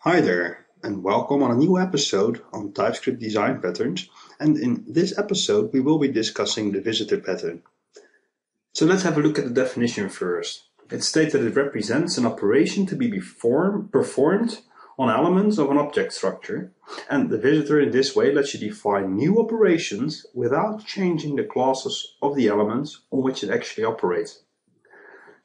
Hi there, and welcome on a new episode on TypeScript design patterns. And in this episode, we will be discussing the visitor pattern. So let's have a look at the definition first. It states that it represents an operation to be performed on elements of an object structure. And the visitor in this way lets you define new operations without changing the classes of the elements on which it actually operates.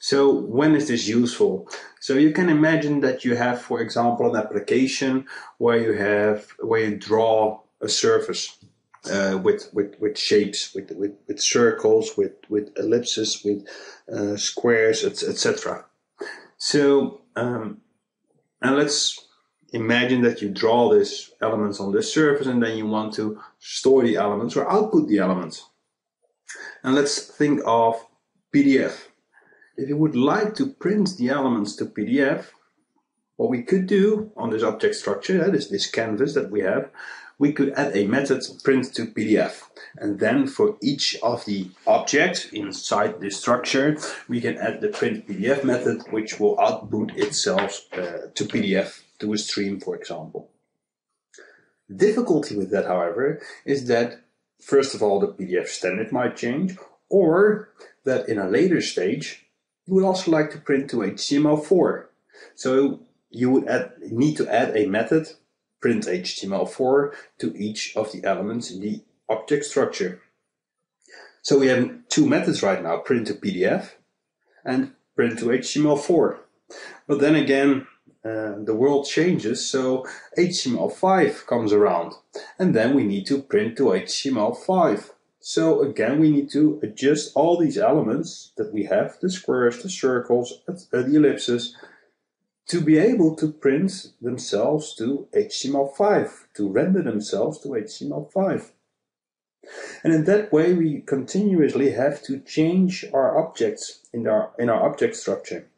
So when is this useful? So you can imagine that you have, for example, an application where you draw a surface with shapes, with circles, with ellipses, with squares, etc. So and let's imagine that you draw these elements on this surface, and then you want to store the elements or output the elements. And let's think of PDF. If you would like to print the elements to PDF, what we could do on this object structure, that is this canvas that we have, we could add a method print to PDF. And then for each of the objects inside this structure, we can add the print PDF method, which will output itself to PDF, to a stream, for example. The difficulty with that, however, is that, first of all, the PDF standard might change, or that in a later stage, you would also like to print to HTML4. So you would need to add a method, print HTML4, to each of the elements in the object structure. So we have two methods right now, print to PDF and print to HTML4. But then again, the world changes, so HTML5 comes around. And then we need to print to HTML5. So again, we need to adjust all these elements that we have, the squares, the circles, the ellipses, to be able to print themselves to HTML5, to render themselves to HTML5. And in that way, we continuously have to change our objects in our object structure.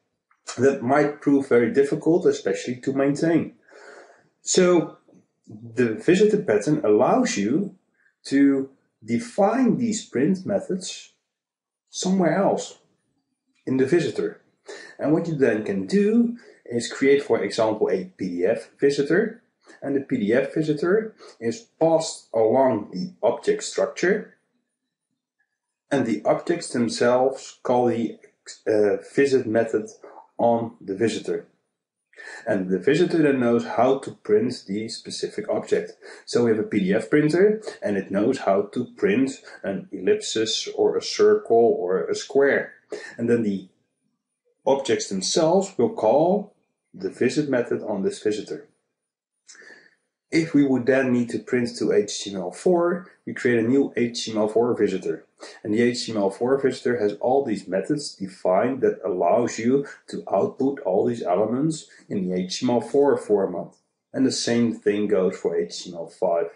That might prove very difficult, especially to maintain. So the visitor pattern allows you to define these print methods somewhere else in the visitor. And what you then can do is create, for example, a PDF visitor. And the PDF visitor is passed along the object structure. And the objects themselves call the visit method on the visitor. And the visitor then knows how to print the specific object. So we have a PDF printer, and it knows how to print an ellipsis or a circle or a square. And then the objects themselves will call the visit method on this visitor. If we would then need to print to HTML4, we create a new HTML4 visitor. And the HTML4 visitor has all these methods defined that allows you to output all these elements in the HTML4 format. And the same thing goes for HTML5.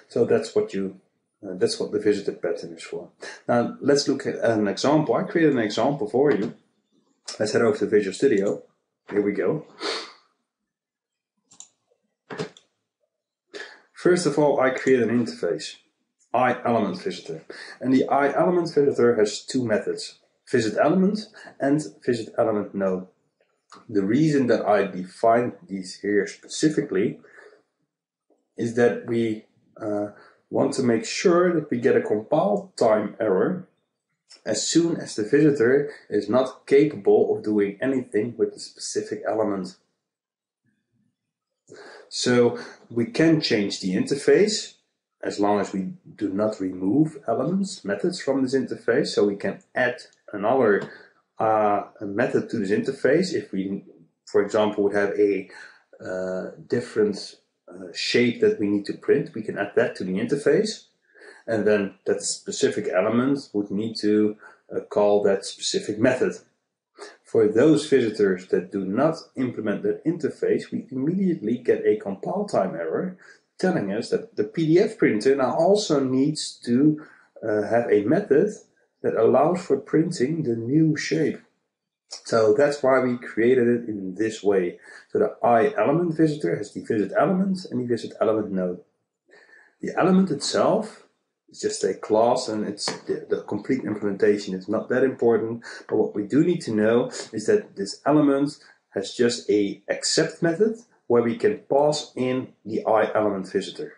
So that's what the visitor pattern is for. Now let's look at an example. I created an example for you. Let's head over to Visual Studio. Here we go. First of all, I create an interface, iElementVisitor. And the iElementVisitor has two methods, visitElement and visitElementNode. The reason that I define these here specifically is that we want to make sure that we get a compile time error as soon as the visitor is not capable of doing anything with the specific element. So we can change the interface as long as we do not remove methods from this interface. So we can add another method to this interface. If we, for example, would have a different shape that we need to print, we can add that to the interface. And then that specific element would need to call that specific method. For those visitors that do not implement that interface, we immediately get a compile time error telling us that the PDF printer now also needs to have a method that allows for printing the new shape. So that's why we created it in this way. So the iElementVisitor has the visitElement and the visitElementNode. The element itself is just a class, and it's the complete implementation. It's not that important, but what we do need to know is that this element has just a accept method where we can pass in the iElement visitor.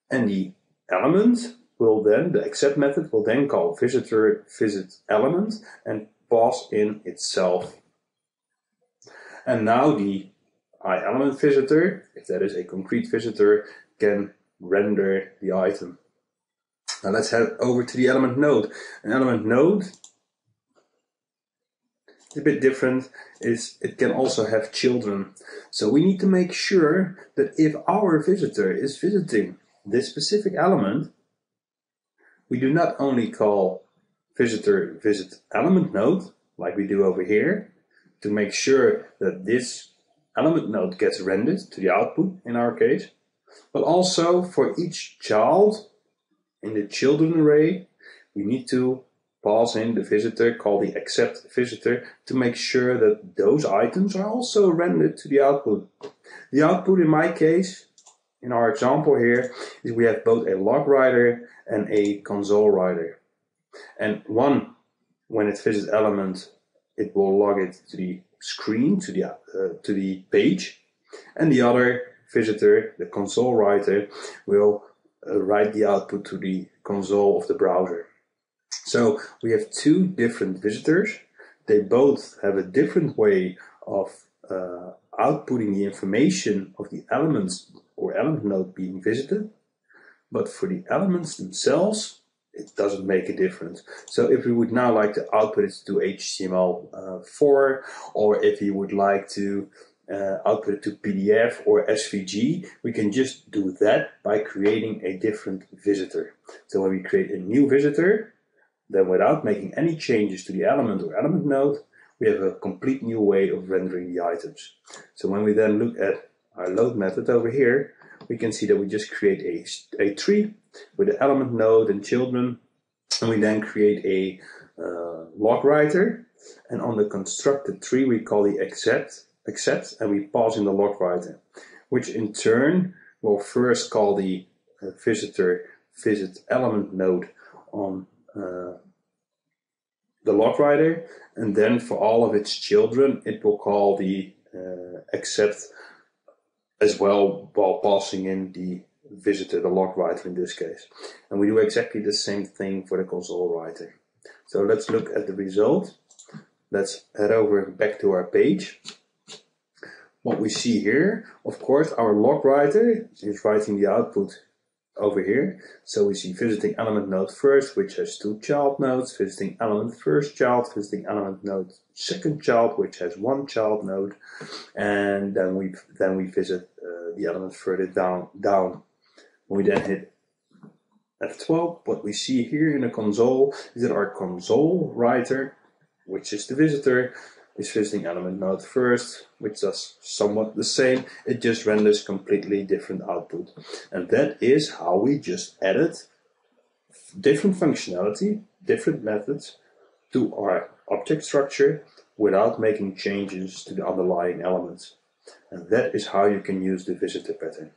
And the element will then, the accept method will then call visitor visit element and pass in itself. And now the iElement visitor, if that is a concrete visitor, can render the item. Now let's head over to the element node. An element node is a bit different, it can also have children. So we need to make sure that if our visitor is visiting this specific element, we do not only call visitor visit element node, like we do over here, to make sure that this element node gets rendered to the output in our case, but also for each child in the children array, we need to pass in the visitor called the accept visitor to make sure that those items are also rendered to the output. The output in my case, in our example here, is we have both a log writer and a console writer. And one, when it visits element, it will log it to the screen, to the page, and the other visitor, the console writer, will write the output to the console of the browser. So we have two different visitors. They both have a different way of outputting the information of the elements or element node being visited, but for the elements themselves, it doesn't make a difference. So if we would now like to output it to HTML4, or if you would like to output it to PDF or SVG, we can just do that by creating a different visitor. So when we create a new visitor, then without making any changes to the element or element node, we have a complete new way of rendering the items. So when we then look at our load method over here, we can see that we just create a tree with the element node and children, and we then create a log writer, and on the constructed tree we call the accept, and we pass in the log writer, which in turn will first call the visitor visit element node on the log writer, and then for all of its children it will call the accept as well, while passing in the visitor, the log writer in this case. And we do exactly the same thing for the console writer. So let's look at the result. Let's head over back to our page. What we see here, of course, our log writer is writing the output over here. So we see visiting element node first, which has two child nodes, visiting element first child, visiting element node second child, which has one child node, and then we visit the element further down. When we then hit F12, what we see here in the console is that our console writer, which is the visitor, is visiting element node first, which does somewhat the same. It just renders completely different output. And that is how we just added different functionality, different methods to our object structure without making changes to the underlying elements. And that is how you can use the visitor pattern.